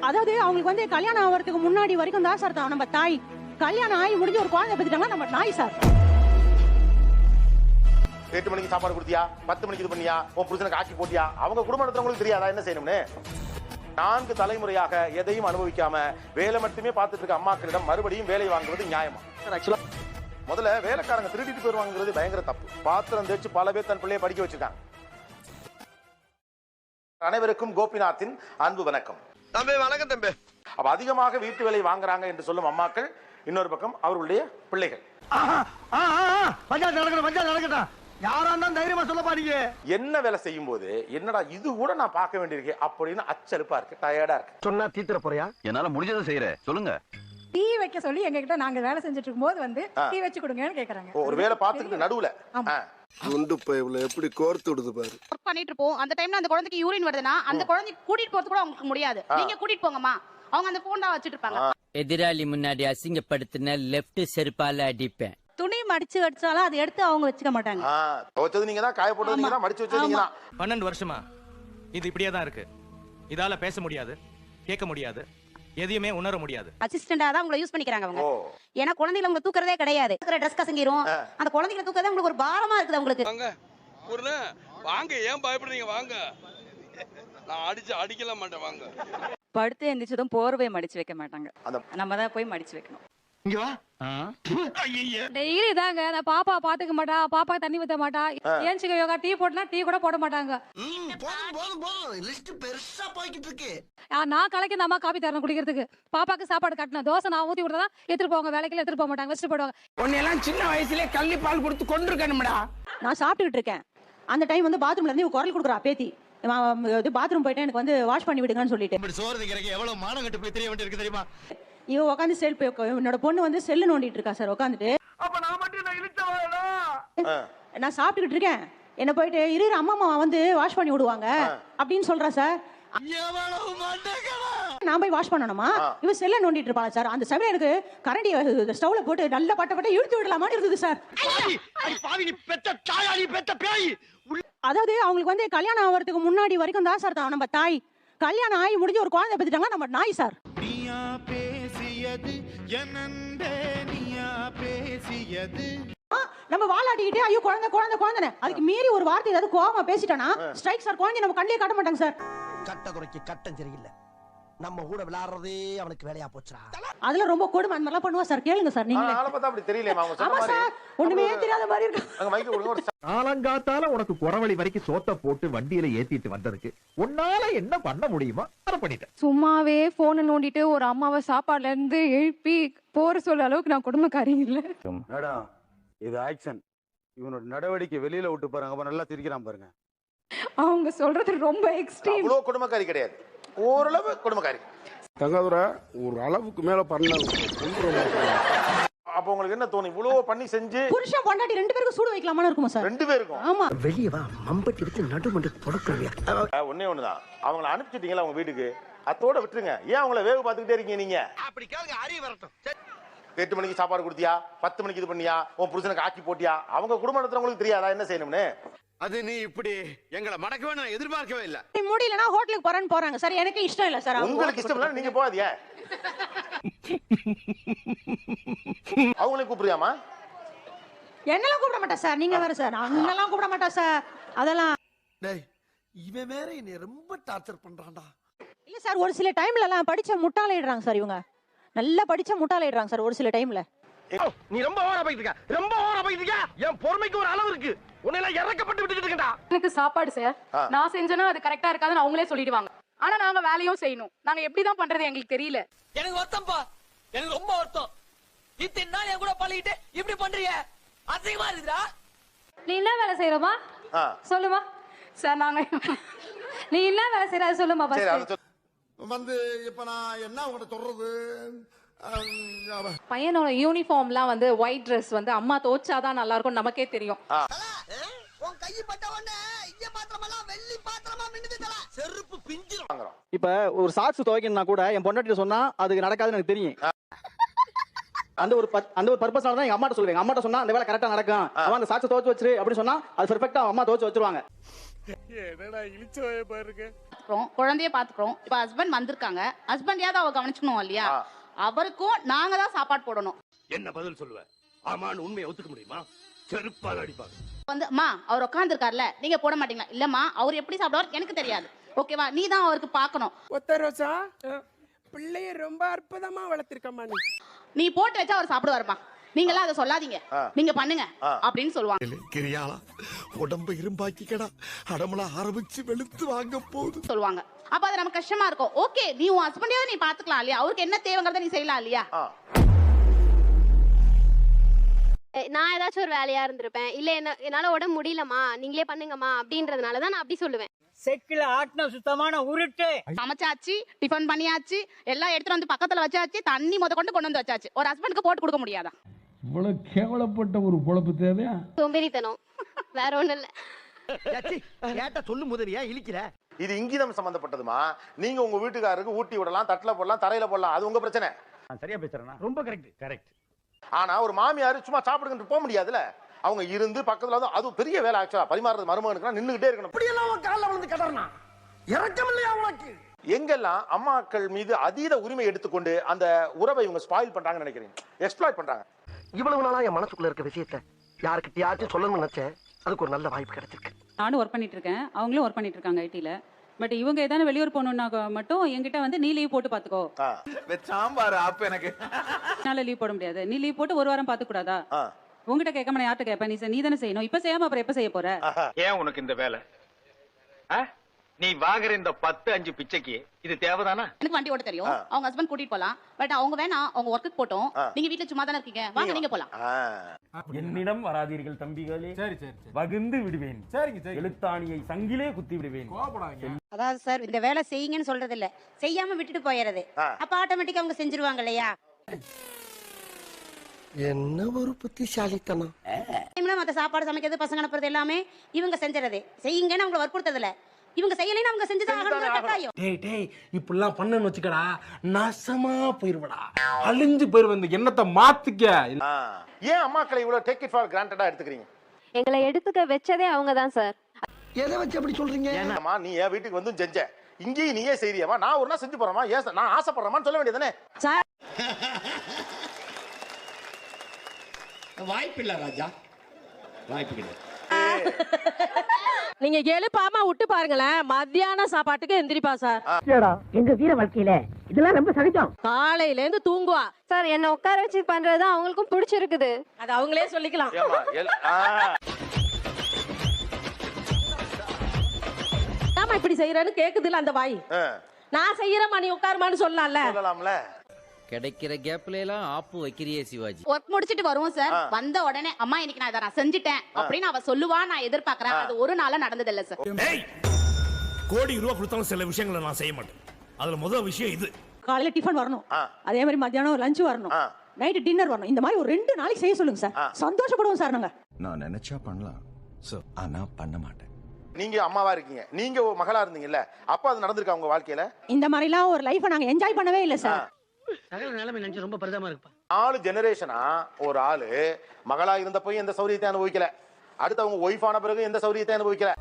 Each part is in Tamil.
அதாவது அவங்களுக்கு வந்து கல்யாணம் ஆகிறதுக்கு முன்னாடி வரைக்கும் தான் சார் நம்ம தாய். கல்யாணம் ஆகி முடிஞ்சு ஒரு குழந்தை பெற்றுட்டாங்கன்னா நம்ம நாய் சார். 8 மணிக்கு சாப்பாடு கொடுத்தியா, 10 மணிக்கு இது பண்ணியா, உன் புருஷனுக்கு ஆக்கி போட்டியா, அவங்க குடும்ப நடத்துறவங்களுக்கு தெரியாதா என்ன செய்யணும்னு? 4 தலைமுறையாக எதையும் அனுபவிக்காம வேலை மட்டுமே பார்த்துட்டு இருக்க அம்மாக்களிடம் மறுபடியும் வேலை வாங்குவது நியாயமா? ஆக்சுவலா முதல்ல வேலைக்காரங்க திருடிட்டு போயிருவாங்கிறது பயங்கர தப்பு. பாத்திரம் தேய்ச்சு பல பேர் தன் பிள்ளையை படிக்க வச்சிருக்காங்க. அனைவருக்கும் கோபிநாத்தின் அன்பு வணக்கம். தம்பி வணக்கம் தம்பி. அப்ப அதிகமாக வீட்டு வேலை வாங்குறாங்க என்று சொல்லும் அம்மாக்கள், இன்னொரு பக்கம் அவர்களுடைய பிள்ளைகள். என்ன வேலை செய்யும் போது என்னடா இது கூட நான் பார்க்க வேண்டியிருக்கு அப்படின்னு அச்சலுப்பா இருக்கு, டயர்டா இருக்கு. சொன்னா தீத்துற போறியா? என்னால முடிஞ்சதை செய்யறேன், சொல்லுங்க. டீ வைக்க சொல்லி எங்க கிட்ட நாங்க வேலை செஞ்சுட்டு இருக்கும்போது வந்து டீ வச்சு கொடுங்கன்னு கேக்குறாங்க. ஒரு வேலை பார்த்துக்கிட்டு நடுவுல குண்டு பைப்ல எப்படி கோர்த்து விடுது பாரு. ஒர்க் பண்ணிட்டு இருப்போம். அந்த டைம்ல அந்த குழந்தைக்கு யூரின் வருதுன்னா அந்த குழந்தை கூட்டிட்டு போறது கூட அவங்களுக்கு முடியாது. நீங்க கூட்டிட்டு போங்கம்மா, அவங்க அந்த போன் தான் வச்சிட்டு இருப்பாங்க. எதிராளி முன்னாடி அசிங்கப்படுத்தின லெஃப்ட் செருப்பால அடிப்பேன். துணி மடிச்சு வச்சாலும் அதை எடுத்து அவங்க வச்சுக்க மாட்டாங்க. துவைச்சது நீங்க தான், காய போட்டது நீங்க தான், மடிச்சு வச்சது நீங்க தான். 12 வருஷமா இது இப்படியே தான் இருக்கு. இதால பேச முடியாது, கேட்க முடியாது, எதையுமே உணர முடியாது. அசிஸ்டண்டா தான் உங்களை யூஸ் பண்ணிக்கிறாங்க அவங்க. ஏன்னா குழந்தைகளை அவங்க தூக்குறதே கிடையாது. ட்ரெஸ் கசங்கிரும், அந்த குழந்தைகளை தூக்குறதே உங்களுக்கு ஒரு பாரமா இருக்குது உங்களுக்கு. வாங்க, ஏன் பயப்படுறீங்க? வாங்க, நான் அடிக்கல மாட்டேன். வாங்க. படுத்து எந்திரிச்சதும் போர்வை மடிச்சு வைக்க மாட்டாங்க, நம்ம தான் போய் மடிச்சு வைக்கணும். டெய்லி தாங்க நான் பாப்பா பாத்துக்க மாட்டா, பாப்பா தண்ணி ஊத்த மாட்டா, ஏஞ்சிக்க யோகா டீ போட்டா டீ கூட போட மாட்டாங்க. நான் கலைக்கு அம்மா காப்பி தரணும் குடிக்கிறதுக்கு, பாப்பாக்கு சாப்பாடு கட்டணும், தோசை நான் ஊத்தி கொடுத்தா எடுத்துட்டு போவாங்க, வேலைக்கு எடுத்துட்டு போக மாட்டாங்க, வச்சுட்டு போடுவாங்க. உன்னையெல்லாம் சின்ன வயசுலயே கள்ளி பால் கொடுத்து கொண்டிருக்கணும்டா. நான் சாப்பிட்டுக்கிட்டு இருக்கேன், அந்த டைம் வந்து பாத்ரூம்ல இருந்து குரல் கொடுக்குறா பேத்தி, பாத்ரூம் போயிட்டு எனக்கு வந்து வாஷ் பண்ணி விடுங்கன்னு சொல்லிட்டு. சோறு திங்கிறக்கு எவ்வளவு மானம் கட்டு போய் தெரிய வேண்டியிருக்கு தெரியுமா? இவ உட்காந்து என்னோட பொண்ணு வந்து செல்லு நோண்டிட்டு இருக்கா சார் உட்காந்துட்டு. நான் சாப்பிட்டுக்கிட்டு இருக்கேன், என்ன போயிட்டு இரு அம்மா வந்து வாஷ் பண்ணி விடுவாங்க அப்படின்னு சொல்றா சார். நான் போய் வாஷ் பண்ணணுமா? இவ செல்ல நோண்டிட்டு இருப்பாங்க சார். அந்த சமயம் எனக்கு கரண்டி ஸ்டவ்ல போட்டு நல்ல பட்ட இழுத்து விடலாமான்னு இருக்குது சார். அதாவது அவங்களுக்கு வந்து கல்யாணம் ஆகிறதுக்கு முன்னாடி வரைக்கும் தான் சார் நம்ம தாய். கல்யாணம் ஆகி முடிஞ்சு ஒரு குழந்தை பெற்றுட்டாங்கன்னா நம்ம நாய் சார். நம்ம வாலாட்டிக்கிட்டே ஐயோ குழந்தை குழந்தை குழந்தை அதுக்கு மீறி ஒரு வார்த்தை ஏதாவது கோவமா பேசிட்டானா ஸ்ட்ரைக் சார். குழந்தை நம்ம கண்ணிலே காட்ட மாட்டாங்க சார். கட்ட குறைக்கு கட்டம் சரியில்லை, நம்ம கூட விளையாடுறதே அவனுக்கு வேலையா போச்சுடா. அதுல ரொம்ப கொடுமை அந்த மாதிரி பண்ணுவா சார். கேளுங்க சார் நீங்க. ஆளை பார்த்தா அப்படி தெரியலையே அவங்க சொன்ன மாதிரி. ஒண்ணுமே தெரியாத மாதிரி இருக்கு. அங்க மைக் கொடுங்க. ஒரு காலங்காத்தால உனக்கு குறவழி வரைக்கும் சோத்த போட்டு வண்டியில ஏத்திட்டு வந்ததுக்கு உன்னால என்ன பண்ண முடியுமா அதை பண்ணிட்டேன். சும்மாவே போனை நோண்டிட்டு ஒரு அம்மாவை சாப்பாடுல இருந்து எழுப்பி போற சொல்ற அளவுக்கு நான் குடும்பக்காரி இல்ல. மேடம் இது ஆக்சன், இவனோட நடவடிக்கை வெளியில விட்டு பாருங்க, அப்ப நல்லா சிரிக்கிறான் பாருங்க. அவங்க சொல்றது ரொம்ப எக்ஸ்ட்ரீம். அவ்வளவு குடும்பக்காரி கிடையாது, ஓரளவு குடும்பக்காரி. தங்காதுரை ஒரு அளவுக்கு மேல பண்ணாங்க. அப்ப உங்களுக்கு என்ன தோணும்? இவ்வளவு பண்ணி செஞ்சு புருஷன் பொண்டாட்டி ரெண்டு பேருக்கும் சூடு வைக்கலாமான்னு இருக்குமா சார்? 2 பேருக்கும். ஆமா. வெளியே வா, மம்பட்டி வச்சு நடுமண்டு பொடுக்குறியா? ஒண்ணே ஒண்ணுதான், அவங்களை அனுப்பிச்சிட்டீங்களா அவங்க வீட்டுக்கு, அதோட விட்டுருங்க. ஏன் அவங்கள வேவு பார்த்துக்கிட்டே இருக்கீங்க நீங்க? அப்படி கேளுங்க, அறிய வரட்டும். 8 மணிக்கு சாப்பாடு கொடுத்தியா, 10 மணிக்கு இது பண்ணியா, உன் புருஷனுக்கு ஆக்கி போட்டியா, அவங்க குடும்ப நடத்துறவங்களுக்கு தெரியாதா என்ன செய்யணும்னு? அது நீ இப்படி எங்களை மடக்கவே நான் எதிர்பார்க்கவே இல்ல. நீ முடியலனா ஹோட்டலுக்கு போறேன்னு போறாங்க சார். எனக்கு இஷ்டம் இல்ல சார். உங்களுக்கு இஷ்டம் இல்ல நீங்க போகாதீங்க. அவங்களே கூப்பிடுறியாமா? என்னெல்லாம் கூப்பிட மாட்டா சார். நீங்க வேற சார். அங்கெல்லாம் கூப்பிட மாட்டா சார். அதெல்லாம் டேய் இவன் வேற என்னை ரொம்ப டார்ச்சர் பண்றான்டா. இல்ல சார், ஒரு சில டைம்ல எல்லாம் படிச்ச முட்டாளையிடுறாங்க சார். இவங்க நல்லா படிச்ச முட்டாளையிடுறாங்க சார் ஒரு சில டைம்ல. நீ ரொம்ப ஓவரா போயிட்டு இருக்க, ரொம்ப ஓவரா போயிட்டு இருக்க. என் பொறுமைக்கு ஒரு அளவு இருக்கு, உன்னையெல்லாம் இறக்கப்பட்டு விட்டுட்டு இருக்கேன்டா. எனக்கு சாப்பாடு சார் நான் செஞ்சேன்னா அது கரெக்டா இருக்காதுன்னு அவங்களே சொல்லிடுவாங்க. ஆனா நாங்க வேலையும் செய்யணும். நாங்க எப்படிதான் பண்றது எங்களுக்கு தெரியல. எனக்கு வருத்தம்ப்பா, எனக்கு ரொம்ப வருத்தம். இத்தனை நாள் என் கூட பழகிட்டு இப்படி பண்றீங்க, அசிங்கமா இருக்குடா. நீ என்ன வேலை செய்யறமா சொல்லுமா சார். நாங்க நீ என்ன வேலை செய்யற சொல்லுமா வந்து. இப்ப நான் என்ன உங்கள்கிட்ட சொல்றது? பையனோட யூனிஃபார்ம்லாம் வந்து ஒயிட் ட்ரெஸ் வந்து அம்மா தோச்சாதான் நல்லா இருக்கும் நமக்கே தெரியும். இப்ப ஒரு சாக்ஸ் துவைக்கணும்னா கூட என் பொண்டாட்டி சொன்னா அதுக்கு நடக்காதுன்னு எனக்கு தெரியும். அந்த ஒரு பர்பஸ்னால தான் எங்க அம்மாட்ட சொல்லுவேன். அம்மாட்ட சொன்னா அந்த வேலை கரெக்டா நடக்கும், அவன் அந்த சாக்ஸ் துவைச்சு வச்சிரு அப்படின்னு சொன்னா அது பெர்ஃபெக்ட்டா அம்மா துவைச்சு வச்சிருவாங்க. என்னடா இழிச்சவே பாருங்க. பாத்துக்கிறோம், குழந்தைய பாத்துக்கிறோம். இப்ப ஹஸ்பண்ட் வந்திருக்காங்க, ஹஸ்பண்டையாவது அவ கவனிச்சுக்கணும் இல்லையா? அவருக்கும் நாங்க தான் சாப்பாடு போடணும். என்ன பதில் சொல்லுவ? ஆமான்னு உண்மையை ஒத்துக்க முடியுமா? செருப்பால் அடிப்பாங்க. வந்து அம்மா அவர் உட்காந்துருக்காருல, நீங்க போட மாட்டீங்களா? இல்லம்மா அவர் எப்படி சாப்பிடுவார் எனக்கு தெரியாது. ஓகேவா? நீ தான் அவருக்கு பார்க்கணும். ஒத்த ரோசா பிள்ளைய ரொம்ப அற்புதமா வளர்த்திருக்கம்மா நீ. நீ போட்டு வச்சா அவர் சாப்பிடுவாருமா. நீங்களாம் அதை சொல்லாதீங்க, நீங்க பண்ணுங்க அப்படின்னு சொல்லுவாங்க. கிரியாளா உடம்ப இரும்பாக்கிக்கடா, அடமலா ஆரம்பிச்சு வெளுத்து வாங்க போகுது சொல்லுவாங்க. அப்ப அது நமக்கு கஷ்டமா இருக்கும். ஓகே, நீ உன் ஹஸ்பண்டையாவது நீ பாத்துக்கலாம் இல்லையா? அவருக்கு என்ன தேவைங்கிறத நீ செய்யலாம் இல்லையா? நான் ஏதாச்சும் ஒரு வேலையா இருந்திருப்பேன், இல்ல என்னால உடம்பு முடியலமா நீங்களே பண்ணுங்கம்மா அப்படின்றதுனாலதான் நான் அப்படி சொல்லுவேன். செக்கில ஆட்டின சுத்தமான உருட்டு. சமைச்சாச்சு, டிஃபன் பண்ணியாச்சு, எல்லாம் எடுத்துட்டு வந்து பக்கத்துல வச்சாச்சு, தண்ணி கொண்டு வந்து வச்சாச்சு. ஒரு ஹஸ்பண்டுக்கு போட்டு கொடுக்க முடியாதா? இவ்வளவு கேவலப்பட்ட ஒரு பொழப்பு தேவையா? சோம்பேறித்தனம், வேற ஒண்ணும் இல்ல. கேட்ட சொல்லும் முதலியா இழிக்கிற. இது இங்கிதம் சம்பந்தப்பட்டதுமா. நீங்க உங்க வீட்டுக்காரருக்கு ஊட்டி விடலாம், தட்டுல போடலாம், தரையில போடலாம், அது உங்க பிரச்சனை. சரியா பேசுறேன்னா ரொம்ப கரெக்ட். ஆனா ஒரு மாமியார் சும்மா சாப்பிடுங்க போக முடியாதுல. அவங்க இருந்து பக்கத்துல அது பெரிய வேலை. ஆக்சுவலா பரிமாறுறது மருமகனுக்கு நின்னுகிட்டே இருக்கணும். இப்படி எல்லாம் கால்ல விழுந்து கதறனா இறக்கம் இல்லையா உனக்கு? எங்கெல்லாம் அம்மாக்கள் மீது அதீத உரிமை எடுத்துக்கொண்டு அந்த உறவை இவங்க ஸ்பாயில் பண்றாங்கன்னு நினைக்கிறீங்க, எக்ஸ்ப்ளாய்ட் பண்றாங்க. இவ்வளவு நாளா என் மனசுக்குள்ள இருக்க விஷயத்தை யாருக்கிட்டயாச்சும் சொல்லணும்னு நினைச்சேன். அதுக்கு ஒரு நல்ல வாய்ப்பு கிடைச்சிருக்கு. நானும் ஒர்க் பண்ணிட்டு இருக்கேன், அவங்களும் ஒர்க் பண்ணிட்டு இருக்காங்க ஐடில. பட் இவங்க ஏதாவது வெளியூர் போகணும்னா மட்டும் என்கிட்ட வந்து நீ லீவ் போட்டு பாத்துக்கோ. சாம்பார் அப்ப எனக்கு என்னால லீவ் போட முடியாது. நீ லீவ் போட்டு ஒரு வாரம் பாத்துக்க கூடாதா? உங்ககிட்ட கேட்காம நான் யார்கிட்ட கேட்பேன்? நீ தானே செய்யணும். இப்ப செய்யாம அப்புறம் எப்ப செய்ய போற? ஏன் உனக்கு இந்த வேலை? நீ வாங்குற இந்த 10-5 பிச்சைக்கு இது தேவைதானா? எனக்கு வண்டி ஓட்ட தெரியும், அவங்க ஹஸ்பண்ட் கூட்டிட்டு போலாம். பட் அவங்க வேணா, அவங்க ஒர்க்குக்கு போட்டோம். நீங்க வீட்டுல சும்மா தானே இருக்கீங்க, வாங்க நீங்க போலாம். என்னிடம் வராதீர்கள் தம்பிகளே, சரி வகுந்து விடுவேன். சரிங்க, எழுத்தாணியை சங்கிலே குத்தி விடுவேன். அதாவது சார், இந்த வேலை செய்யுங்கன்னு சொல்றது இல்ல, செய்யாம விட்டுட்டு போயிடுறது. அப்ப ஆட்டோமேட்டிக்கா அவங்க செஞ்சிருவாங்க இல்லையா? என்ன ஒரு புத்திசாலித்தனம். மத்த சாப்பாடு சமைக்கிறது, பசங்க அனுப்புறது எல்லாமே இவங்க செஞ்சுறது. செய்யுங்கன்னு அவங்களை வற்புறுத்ததில்ல, இவங்க செய்யலைன்னு அவங்க செஞ்சுதான் கட்டாயம். டேய் இப்படிலாம் பண்ணன்னு வச்சுக்கடா, நாசமா போயிருவடா, அழிஞ்சு போயிருவ. இந்த எண்ணத்தை மாத்திக்க. ஏன் அம்மாக்களை இவ்வளவு டேக் இட் ஃபார் கிராண்டடா எடுத்துக்கிறீங்க? எங்களை எடுத்துக்க வச்சதே அவங்க தான் சார். எதை வச்சு அப்படி சொல்றீங்க? ஏமா நீ என் வீட்டுக்கு வந்து செஞ்ச, இங்கேயும் நீயே செய்யறியமா? நான் ஒரு நாள் செஞ்சு போறேமா? ஏன் நான் ஆசைப்படுறேமான்னு சொல்ல வேண்டியதானே? வாய்ப்பு இல்ல ராஜா, வாய்ப்பு கிடையாது. நீங்க எழுப்பாம விட்டு பாருங்களேன், மத்தியான சாப்பாட்டுக்கு எந்திரிப்பா சார். எங்க வீர வாழ்க்கையில இதெல்லாம் ரொம்ப சகஜம். காலையில இருந்து தூங்குவா சார். என்ன உட்கார வச்சு பண்றது அவங்களுக்கும் பிடிச்சிருக்குது. அது அவங்களே சொல்லிக்கலாம். ஆமா இப்படி செய்யறேன்னு கேக்குது இல்ல அந்த வாய். நான் செய்யறேன் நீ உட்காருமான்னு சொல்லலாம்ல. கிடைக்கிற கேப்ல எல்லாம் ஆப்பு வைக்கிறியே சிவாஜி. ஒர்க் முடிச்சிட்டு வருவோம் சார். வந்த உடனே அம்மா இன்னைக்கு நான் இதை நான் செஞ்சுட்டேன் அப்படின்னு அவ சொல்லுவா. நான் எதிர்பார்க்கறேன். அது ஒரு நாள் நடந்தது இல்ல சார். கோடி ரூபாய் கொடுத்தாலும் சில விஷயங்களை நான் செய்ய மாட்டேன். அதுல முதல் விஷயம் இது. காலையில டிஃபன் வரணும், அதே மாதிரி மத்தியானம் லஞ்ச் வரணும், நைட் டின்னர் வரணும். இந்த மாதிரி ஒரு 2 நாளைக்கு செய்ய சொல்லுங்க சார். சந்தோஷப்படுவோம் சார் நாங்க. நான் நினைச்சா பண்ணலாம், ஆனா பண்ண மாட்டேன். நீங்க அம்மாவா இருக்கீங்க, நீங்க மகளா இருந்தீங்கல்ல, அப்ப அது நடந்திருக்கா உங்க வாழ்க்கையில? இந்த மாதிரி எல்லாம் ஒரு லைஃபை நாங்க என்ஜாய் பண்ணவே இல்ல சார். சகல நிலைமை நினைச்சு ரொம்ப பரிதாபமா இருக்குப்பா. 4 ஜெனரேஷனா ஒரு ஆளு மகளா இருந்தப்ப எந்த சௌரியத்தை அனுபவிக்கல, அடுத்து அவங்க ஒய்ஃப் ஆன பிறகு எந்த சௌரியத்தை அனுபவிக்கல,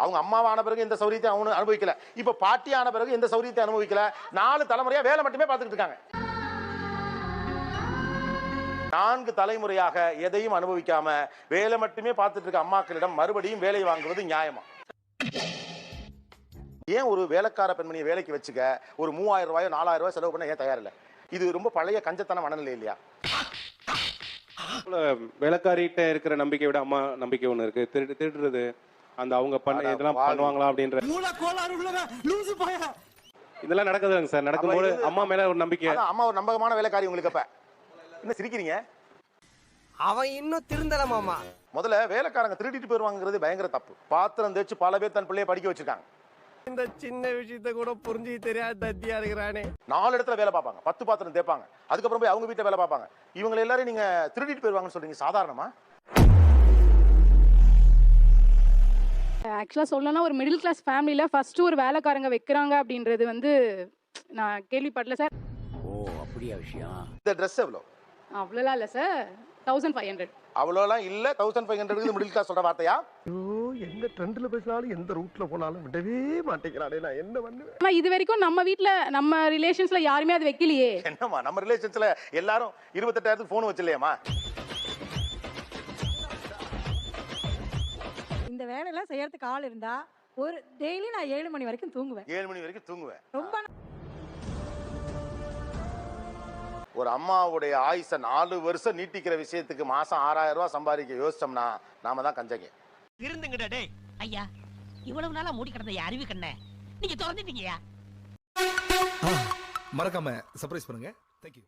அவங்க அம்மாவான பிறகு எந்த சௌரியத்தை அவங்க அனுபவிக்கல, இப்ப பாட்டி ஆன பிறகு எந்த சௌரியத்தை அனுபவிக்கல. 4 தலைமுறையா வேலை மட்டுமே பார்த்துக்கிட்டு இருக்காங்க. 4 தலைமுறையாக எதையும் அனுபவிக்காம வேலை மட்டுமே பார்த்துட்டு இருக்க அம்மாக்களிடம் மறுபடியும் வேலை வாங்குவது நியாயமா? ஏன் ஒரு வேலைக்கார பெண்மணியை வேலைக்கு வச்சுக்க ஒரு 3000 ரூபாயோ 4000 ரூபாய் செலவு பண்ண ஏன் தயார் இல்ல? இது ரொம்ப பழைய கஞ்சத்தன மனநிலை இல்லையா? வேலைக்காரிட்ட இருக்கிற நம்பிக்கை விட அம்மா நம்பிக்கை ஒண்ணு இருக்கு. திருடுறது அந்த அவங்க இதெல்லாம் பண்ணுவாங்களா அப்படின்ற இதெல்லாம் நடக்குதுங்க சார். நடக்கும்போது அம்மா மேல ஒரு நம்பிக்கை. அம்மா ஒரு நம்பகமான வேலைக்காரி உங்களுக்கு. அப்ப என்ன சிரிக்கிறீங்க? அவன் இன்னும் திருந்தல மாமா. முதல்ல வேலைக்காரங்க திருடிட்டு போயிருவாங்கிறது பயங்கர தப்பு. பாத்திரம் தேய்ச்சு பல பேர் தன் பிள்ளைய படிக்க வச்சிருக்காங்க. இந்த சின்ன விஷயத்தை கூட புரிஞ்சு தெரியாத தத்தியா இருக்கிறானே. 4 இடத்துல வேலை பார்ப்பாங்க, 10 பாத்திரம் தேய்ப்பாங்க, அதுக்கப்புறம் போய் அவங்க வீட்டுல வேலை பார்ப்பாங்க. இவங்க எல்லாரும் நீங்க திருடிட்டு போயிருவாங்கன்னு சொல்றீங்க, சாதாரணமா? ஆக்சுவலா சொல்லணும்னா ஒரு மிடில் கிளாஸ் ஃபேமிலியில ஃபர்ஸ்ட் ஒரு வேலைக்காரங்க வைக்கிறாங்க அப்படின்றது வந்து நான் கேள்விப்படல சார். ஓ அப்படியா விஷயம். இந்த Dress எவ்வளவு? அவ்வளோலாம் இல்லை சார், 1500. அவ்வளோலாம் இல்ல 1500 மிடில் கிளாஸ் சொல்ற வார்த்தையா? ஐயோ எந்த ட்ரெண்ட்ல பேசினாலும் எந்த ரூட்ல போனாலும் விடவே மாட்டேங்கிறானே, நான் என்ன பண்ணுவேன்? இது வரைக்கும் நம்ம வீட்ல நம்ம ரிலேஷன்ஸ்ல யாருமே அது வைக்கலையே. என்னம்மா நம்ம ரிலேஷன்ஸ்ல எல்லாரும் 28,000 போன் வச்சில்லையாமா? இந்த வேலையெல்லாம் செய்யறதுக்கு ஆள் இருந்தா ஒரு டெய்லி நான் 7 மணி வரைக்கும் தூங்குவேன். 7 மணி வரைக்கும் தூங்குவேன். ரொம்ப ஒரு அம்மாவுடைய ஆயுச 4 வருஷம் நீட்டிக்கிற விஷயத்துக்கு மாசம் 6000 ரூபாய் சம்பாதிக்க யோசிச்சோம்னா நாம தான் கஞ்சங்க. இருந்துங்கடா டேய். ஐயா இவ்வளவு நாளா மூடி கிடந்த அறிவு கண்ணே நீங்க திறந்துட்டீங்கயா. மறக்காம சர்ப்ரைஸ் பண்ணுங்க. Thank you.